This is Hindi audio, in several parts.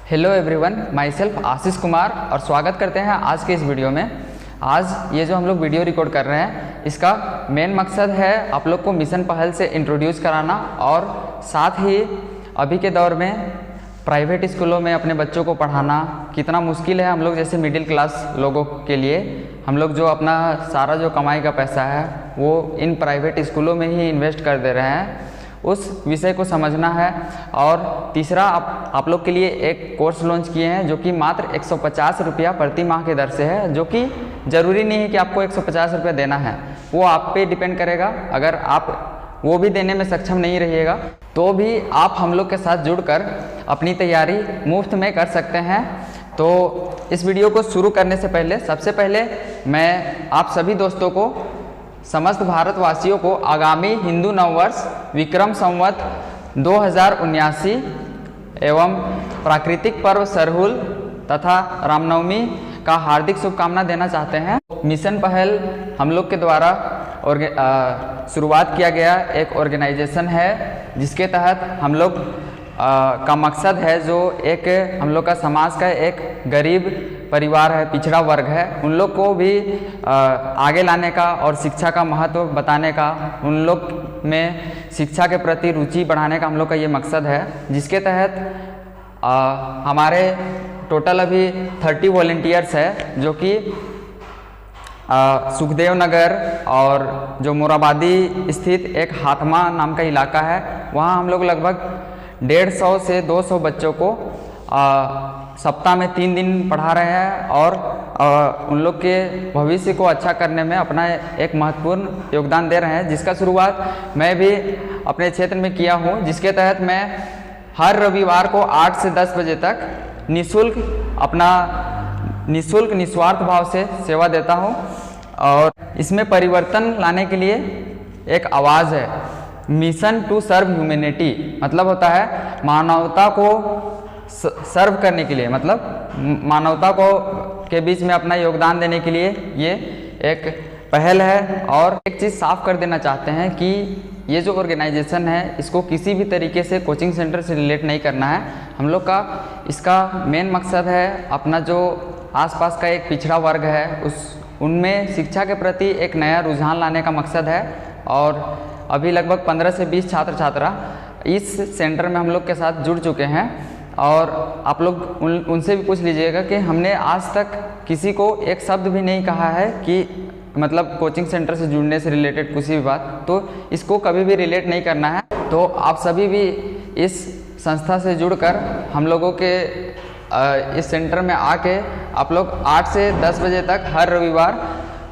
Hello everyone, my self Ashish Kumar और स्वागत करते हैं आज के इस वीडियो में। आज ये जो हम लोग वीडियो रिकॉर्ड कर रहे हैं, इसका मेन मकसद है आप लोग को मिशन पहल से इंट्रोड्यूस कराना और साथ ही अभी के दौर में प्राइवेट स्कूलों में अपने बच्चों को पढ़ाना कितना मुश्किल है। हम लोग जैसे मिडिल क्लास लोगों के लिए हम लोग जो अपना सारा जो कमाई का पैसा है वो इन प्राइवेट स्कूलों में ही इन्वेस्ट कर दे रहे हैं, उस विषय को समझना है। और तीसरा आप लोग के लिए एक कोर्स लॉन्च किए हैं जो कि मात्र 150 रुपया प्रति माह के दर से है, जो कि ज़रूरी नहीं है कि आपको 150 रुपया देना है, वो आप पे डिपेंड करेगा। अगर आप वो भी देने में सक्षम नहीं रहिएगा तो भी आप हम लोग के साथ जुड़कर अपनी तैयारी मुफ्त में कर सकते हैं। तो इस वीडियो को शुरू करने से पहले सबसे पहले मैं आप सभी दोस्तों को, समस्त भारतवासियों को आगामी हिंदू नववर्ष विक्रम संवत 2079 एवं प्राकृतिक पर्व सरहुल तथा रामनवमी का हार्दिक शुभकामना देना चाहते हैं। मिशन पहल हम लोग के द्वारा शुरुआत किया गया एक ऑर्गेनाइजेशन है जिसके तहत हम लोग का मकसद है, जो एक हम लोग का समाज का एक गरीब परिवार है, पिछड़ा वर्ग है, उन लोग को भी आगे लाने का और शिक्षा का महत्व बताने का, उन लोग में शिक्षा के प्रति रुचि बढ़ाने का हम लोग का ये मकसद है। जिसके तहत हमारे टोटल अभी 30 वॉलंटियर्स है, जो कि सुखदेव नगर और जो मोराबादी स्थित एक हाथमा नाम का इलाका है, वहाँ हम लोग लगभग 150 से 200 बच्चों को सप्ताह में 3 दिन पढ़ा रहे हैं और उन लोग के भविष्य को अच्छा करने में अपना एक महत्वपूर्ण योगदान दे रहे हैं, जिसका शुरुआत मैं भी अपने क्षेत्र में किया हूँ। जिसके तहत मैं हर रविवार को 8 से 10 बजे तक निःशुल्क निस्वार्थ भाव से सेवा देता हूँ। और इसमें परिवर्तन लाने के लिए एक आवाज़ है, मिशन टू सर्व ह्यूमैनिटी, मतलब होता है मानवता को सर्व करने के लिए, मतलब मानवता को के बीच में अपना योगदान देने के लिए ये एक पहल है। और एक चीज़ साफ कर देना चाहते हैं कि ये जो ऑर्गेनाइजेशन है इसको किसी भी तरीके से कोचिंग सेंटर से रिलेट नहीं करना है। हम लोग का इसका मेन मकसद है अपना जो आसपास का एक पिछड़ा वर्ग है उनमें शिक्षा के प्रति एक नया रुझान लाने का मकसद है। और अभी लगभग 15 से 20 छात्र छात्रा इस सेंटर में हम लोग के साथ जुड़ चुके हैं। और आप लोग उनसे भी पूछ लीजिएगा कि हमने आज तक किसी को एक शब्द भी नहीं कहा है कि मतलब कोचिंग सेंटर से जुड़ने से रिलेटेड किसी भी बात, तो इसको कभी भी रिलेट नहीं करना है। तो आप सभी भी इस संस्था से जुड़कर हम लोगों के इस सेंटर में आके आप लोग 8 से 10 बजे तक हर रविवार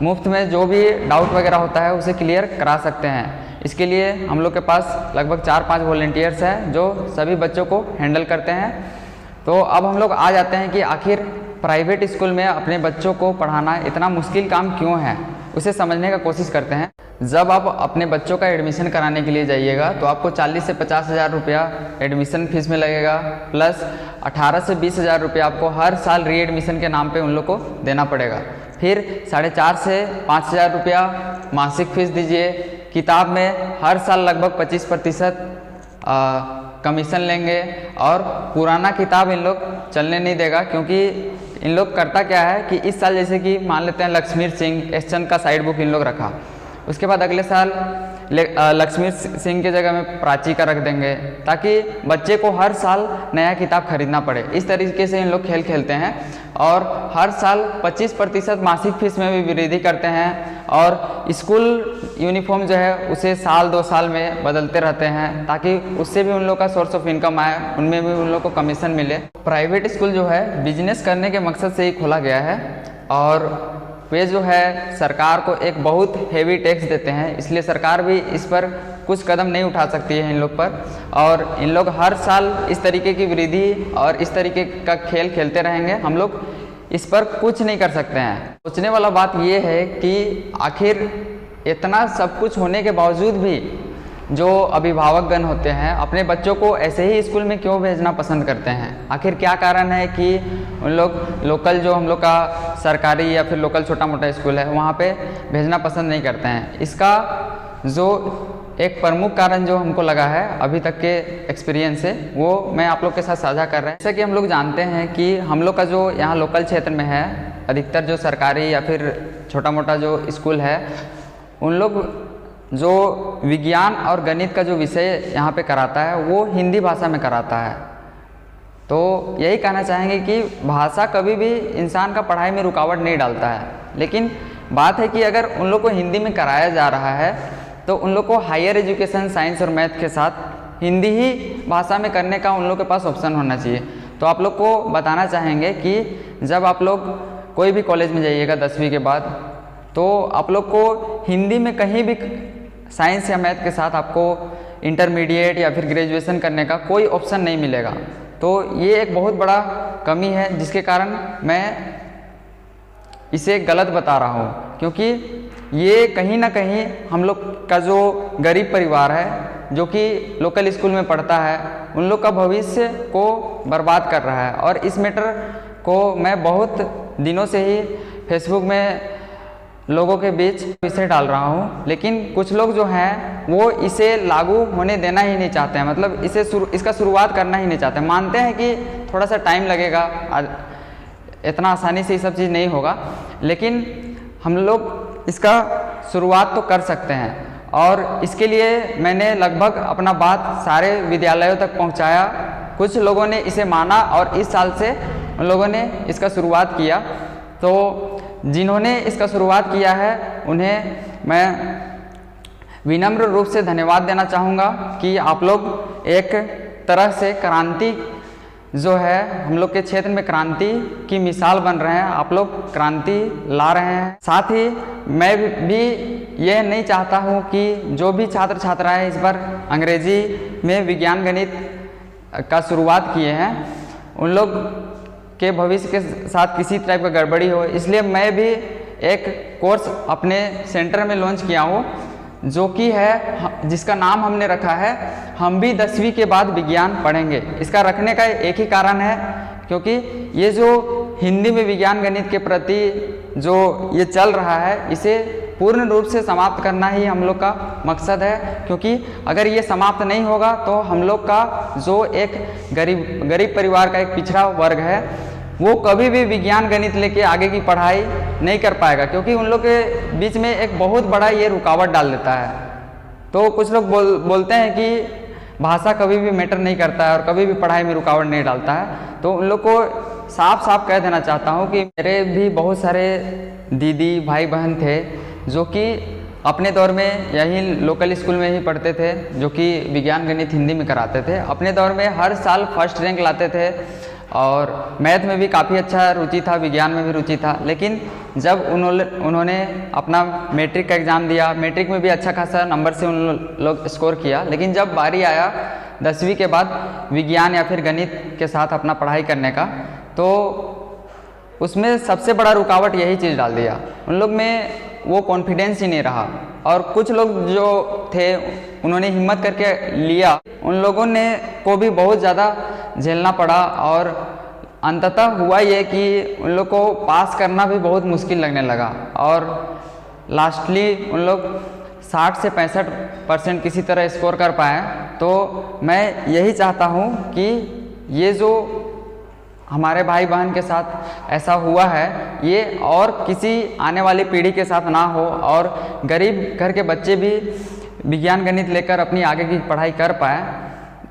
मुफ्त में जो भी डाउट वगैरह होता है उसे क्लियर करा सकते हैं। इसके लिए हम लोग के पास लगभग 4-5 वॉलंटियर्स हैं जो सभी बच्चों को हैंडल करते हैं। तो अब हम लोग आ जाते हैं कि आखिर प्राइवेट स्कूल में अपने बच्चों को पढ़ाना इतना मुश्किल काम क्यों है, उसे समझने का कोशिश करते हैं। जब आप अपने बच्चों का एडमिशन कराने के लिए जाइएगा तो आपको 40 से 50 हज़ार रुपया एडमिशन फीस में लगेगा, प्लस 18 से 20 हज़ार रुपया आपको हर साल री एडमिशन के नाम पे उन लोग को देना पड़ेगा। फिर 4.5 से 5 हज़ार रुपया मासिक फीस दीजिए। किताब में हर साल लगभग 25% कमीशन लेंगे और पुराना किताब इन लोग चलने नहीं देगा, क्योंकि इन लोग करता क्या है कि इस साल जैसे कि मान लेते हैं लक्ष्मीर सिंह एसचंद का साइड बुक इन लोग रखा, उसके बाद अगले साल लक्ष्मीर सिंह के जगह में प्राची का रख देंगे, ताकि बच्चे को हर साल नया किताब खरीदना पड़े। इस तरीके से इन लोग खेल खेलते हैं और हर साल 25% मासिक फीस में भी वृद्धि करते हैं। और स्कूल यूनिफॉर्म जो है उसे साल 2 साल में बदलते रहते हैं, ताकि उससे भी उन लोग का सोर्स ऑफ इनकम आए, उनमें भी उन लोग को कमीशन मिले। प्राइवेट स्कूल जो है बिजनेस करने के मकसद से ही खोला गया है और वे जो है सरकार को एक बहुत हेवी टैक्स देते हैं, इसलिए सरकार भी इस पर कुछ कदम नहीं उठा सकती है इन लोग पर। और इन लोग हर साल इस तरीके की वृद्धि और इस तरीके का खेल खेलते रहेंगे, हम लोग इस पर कुछ नहीं कर सकते हैं। सोचने वाला बात ये है कि आखिर इतना सब कुछ होने के बावजूद भी जो अभिभावकगण होते हैं अपने बच्चों को ऐसे ही स्कूल में क्यों भेजना पसंद करते हैं। आखिर क्या कारण है कि उन लोग लोकल जो हम लोग का सरकारी या फिर लोकल छोटा मोटा स्कूल है वहाँ पे भेजना पसंद नहीं करते हैं। इसका जो एक प्रमुख कारण जो हमको लगा है अभी तक के एक्सपीरियंस से, वो मैं आप लोग के साथ साझा कर रहे हैं। जैसा कि हम लोग जानते हैं कि हम लोग का जो यहाँ लोकल क्षेत्र में है, अधिकतर जो सरकारी या फिर छोटा मोटा जो स्कूल है, उन लोग जो विज्ञान और गणित का जो विषय यहाँ पे कराता है वो हिंदी भाषा में कराता है। तो यही कहना चाहेंगे कि भाषा कभी भी इंसान का पढ़ाई में रुकावट नहीं डालता है, लेकिन बात है कि अगर उन लोग को हिंदी में कराया जा रहा है तो उन लोग को हायर एजुकेशन साइंस और मैथ के साथ हिंदी ही भाषा में करने का उन लोग के पास ऑप्शन होना चाहिए। तो आप लोग को बताना चाहेंगे कि जब आप लोग कोई भी कॉलेज में जाइएगा 10वीं के बाद, तो आप लोग को हिंदी में कहीं भी साइंस या मैथ के साथ आपको इंटरमीडिएट या फिर ग्रेजुएशन करने का कोई ऑप्शन नहीं मिलेगा। तो ये एक बहुत बड़ा कमी है जिसके कारण मैं इसे गलत बता रहा हूँ, क्योंकि ये कहीं ना कहीं हम लोग का जो गरीब परिवार है जो कि लोकल स्कूल में पढ़ता है, उन लोग का भविष्य को बर्बाद कर रहा है। और इस मैटर को मैं बहुत दिनों से ही फेसबुक में लोगों के बीच इसे डाल रहा हूँ, लेकिन कुछ लोग जो हैं वो इसे लागू होने देना ही नहीं चाहते हैं, मतलब इसका शुरुआत करना ही नहीं चाहते। मानते हैं कि थोड़ा सा टाइम लगेगा, इतना आसानी से ये सब चीज़ नहीं होगा, लेकिन हम लोग इसका शुरुआत तो कर सकते हैं। और इसके लिए मैंने लगभग अपना बात सारे विद्यालयों तक पहुंचाया। कुछ लोगों ने इसे माना और इस साल से उन लोगों ने इसका शुरुआत किया। तो जिन्होंने इसका शुरुआत किया है उन्हें मैं विनम्र रूप से धन्यवाद देना चाहूँगा कि आप लोग एक तरह से क्रांति जो है, हम लोग के क्षेत्र में क्रांति की मिसाल बन रहे हैं, आप लोग क्रांति ला रहे हैं। साथ ही मैं भी यह नहीं चाहता हूँ कि जो भी छात्र छात्राएं इस बार अंग्रेजी में विज्ञान गणित का शुरुआत किए हैं उन लोग के भविष्य के साथ किसी टाइप का गड़बड़ी हो, इसलिए मैं भी एक कोर्स अपने सेंटर में लॉन्च किया हूँ जो कि है, जिसका नाम हमने रखा है हम भी 10वीं के बाद विज्ञान पढ़ेंगे। इसका रखने का एक ही कारण है क्योंकि ये जो हिंदी में विज्ञान गणित के प्रति जो ये चल रहा है, इसे पूर्ण रूप से समाप्त करना ही हम लोग का मकसद है। क्योंकि अगर ये समाप्त नहीं होगा तो हम लोग का जो एक गरीब परिवार का एक पिछड़ा वर्ग है वो कभी भी विज्ञान गणित लेके आगे की पढ़ाई नहीं कर पाएगा, क्योंकि उन लोग के बीच में एक बहुत बड़ा ये रुकावट डाल देता है। तो कुछ लोग बोलते हैं कि भाषा कभी भी मैटर नहीं करता है और कभी भी पढ़ाई में रुकावट नहीं डालता है। तो उन लोग को साफ साफ कह देना चाहता हूँ कि मेरे भी बहुत सारे दीदी भाई बहन थे जो कि अपने दौर में यही लोकल स्कूल में ही पढ़ते थे, जो कि विज्ञान गणित हिंदी में कराते थे। अपने दौर में हर साल फर्स्ट रैंक लाते थे और मैथ में भी काफ़ी अच्छा रुचि था, विज्ञान में भी रुचि था। लेकिन जब उन्होंने अपना मैट्रिक का एग्ज़ाम दिया, मैट्रिक में भी अच्छा खासा नंबर से उन लोग स्कोर किया, लेकिन जब बारी आया 10वीं के बाद विज्ञान या फिर गणित के साथ अपना पढ़ाई करने का, तो उसमें सबसे बड़ा रुकावट यही चीज़ डाल दिया। उन लोग में वो कॉन्फिडेंस ही नहीं रहा। और कुछ लोग जो थे उन्होंने हिम्मत करके लिया, उन लोगों ने को भी बहुत ज़्यादा झेलना पड़ा और अंततः हुआ ये कि उन लोग को पास करना भी बहुत मुश्किल लगने लगा और लास्टली उन लोग 60 से 65% किसी तरह स्कोर कर पाए। तो मैं यही चाहता हूँ कि ये जो हमारे भाई बहन के साथ ऐसा हुआ है ये और किसी आने वाली पीढ़ी के साथ ना हो और गरीब घर के बच्चे भी विज्ञान गणित लेकर अपनी आगे की पढ़ाई कर पाए।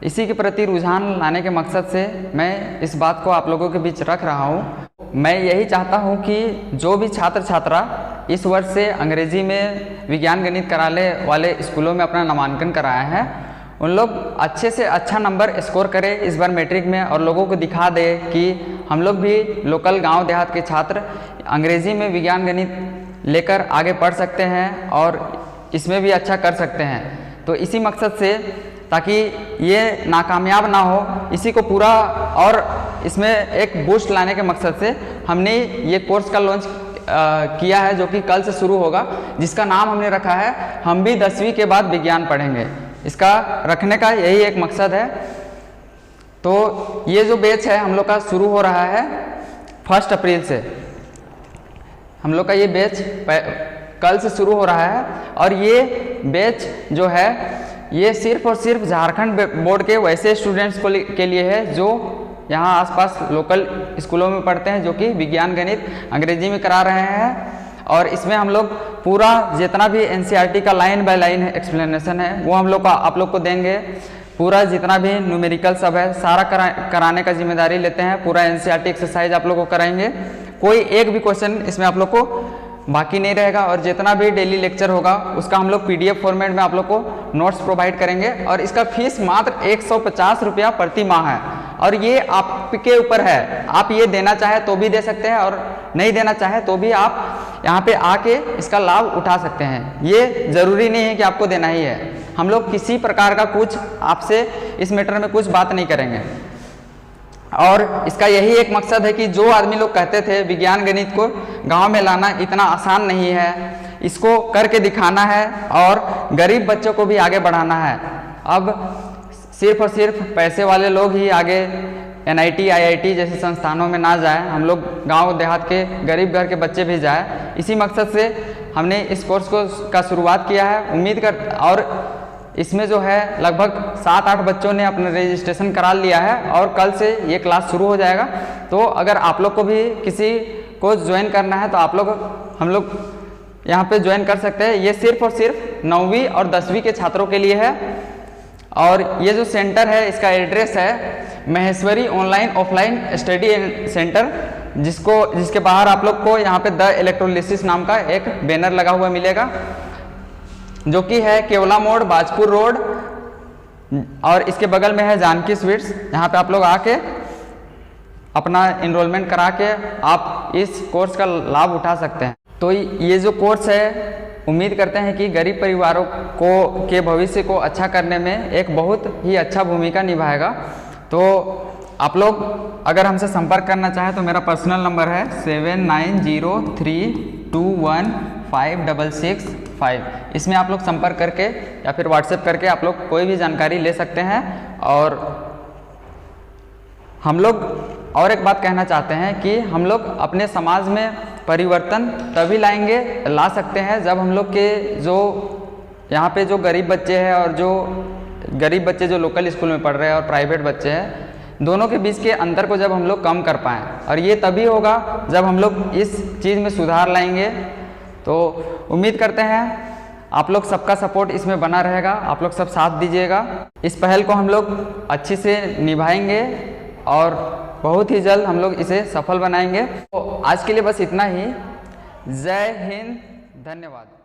इसी के प्रति रुझान लाने के मकसद से मैं इस बात को आप लोगों के बीच रख रहा हूँ। मैं यही चाहता हूँ कि जो भी छात्र छात्रा इस वर्ष से अंग्रेजी में विज्ञान गणित कराने वाले स्कूलों में अपना नामांकन कराए हैं, उन लोग अच्छे से अच्छा नंबर स्कोर करें इस बार मैट्रिक में और लोगों को दिखा दे कि हम लोग भी लोकल गांव देहात के छात्र अंग्रेजी में विज्ञान गणित लेकर आगे पढ़ सकते हैं और इसमें भी अच्छा कर सकते हैं। तो इसी मकसद से, ताकि ये नाकामयाब ना हो, इसी को पूरा और इसमें एक बूस्ट लाने के मकसद से हमने ये कोर्स का लॉन्च किया है, जो कि कल से शुरू होगा, जिसका नाम हमने रखा है हम भी 10वीं के बाद विज्ञान पढ़ेंगे। इसका रखने का यही एक मकसद है। तो ये जो बैच है हम लोग का शुरू हो रहा है 1 अप्रैल से। हम लोग का ये बैच कल से शुरू हो रहा है। और ये बैच जो है ये सिर्फ और सिर्फ झारखंड बोर्ड के वैसे स्टूडेंट्स के लिए है जो यहाँ आसपास लोकल स्कूलों में पढ़ते हैं, जो कि विज्ञान गणित अंग्रेजी में करा रहे हैं। और इसमें हम लोग पूरा जितना भी एनसीईआरटी का लाइन बाय लाइन एक्सप्लेनेशन है वो हम लोग आप लोग को देंगे। पूरा जितना भी न्यूमेरिकल सब है सारा कराने का जिम्मेदारी लेते हैं। पूरा एनसीईआरटी एक्सरसाइज आप लोग को कराएंगे, कोई एक भी क्वेश्चन इसमें आप लोग को बाकी नहीं रहेगा। और जितना भी डेली लेक्चर होगा उसका हम लोग पीडीएफ फॉर्मेट में आप लोग को नोट्स प्रोवाइड करेंगे। और इसका फीस मात्र 150 रुपया प्रति माह है। और ये आपके ऊपर है, आप ये देना चाहे तो भी दे सकते हैं और नहीं देना चाहे तो भी आप यहाँ पे आके इसका लाभ उठा सकते हैं। ये ज़रूरी नहीं है कि आपको देना ही है। हम लोग किसी प्रकार का कुछ आपसे इस मैटर में कुछ बात नहीं करेंगे। और इसका यही एक मकसद है कि जो आदमी लोग कहते थे विज्ञान गणित को गांव में लाना इतना आसान नहीं है, इसको करके दिखाना है और गरीब बच्चों को भी आगे बढ़ाना है। अब सिर्फ और सिर्फ पैसे वाले लोग ही आगे एनआईटी आईआईटी जैसे संस्थानों में ना जाए, हम लोग गांव देहात के गरीब घर के बच्चे भी जाए। इसी मकसद से हमने इस कोर्स का शुरुआत किया है। उम्मीद कर और इसमें जो है लगभग 7-8 बच्चों ने अपना रजिस्ट्रेशन करा लिया है और कल से ये क्लास शुरू हो जाएगा। तो अगर आप लोग को भी किसी को ज्वाइन करना है तो आप लोग हम लोग यहाँ पे ज्वाइन कर सकते हैं। ये सिर्फ और सिर्फ 9वीं और 10वीं के छात्रों के लिए है। और ये जो सेंटर है इसका एड्रेस है Maheshwari online offline study centre, जिसके बाहर आप लोग को यहाँ पे द इलेक्ट्रोलिसिस नाम का एक बैनर लगा हुआ मिलेगा, जो कि है केवला मोड़ बाजपुर रोड। और इसके बगल में है जानकी स्वीट्स। यहाँ पे आप लोग आके अपना इनरोलमेंट करा के आप इस कोर्स का लाभ उठा सकते हैं। तो ये जो कोर्स है उम्मीद करते हैं कि गरीब परिवारों को के भविष्य को अच्छा करने में एक बहुत ही अच्छा भूमिका निभाएगा। तो आप लोग अगर हमसे संपर्क करना चाहें तो मेरा पर्सनल नंबर है 7903215665। इसमें आप लोग संपर्क करके या फिर व्हाट्सएप करके आप लोग कोई भी जानकारी ले सकते हैं। और हम लोग और एक बात कहना चाहते हैं कि हम लोग अपने समाज में परिवर्तन तभी ला सकते हैं जब हम लोग के जो यहाँ पे जो गरीब बच्चे हैं और जो गरीब बच्चे जो लोकल स्कूल में पढ़ रहे हैं और प्राइवेट बच्चे हैं, दोनों के बीच के अंतर को जब हम लोग कम कर पाएँ। और ये तभी होगा जब हम लोग इस चीज़ में सुधार लाएंगे। तो उम्मीद करते हैं आप लोग सबका सपोर्ट इसमें बना रहेगा, आप लोग सब साथ दीजिएगा। इस पहल को हम लोग अच्छे से निभाएंगे और बहुत ही जल्द हम लोग इसे सफल बनाएंगे। तो आज के लिए बस इतना ही। जय हिंद, धन्यवाद।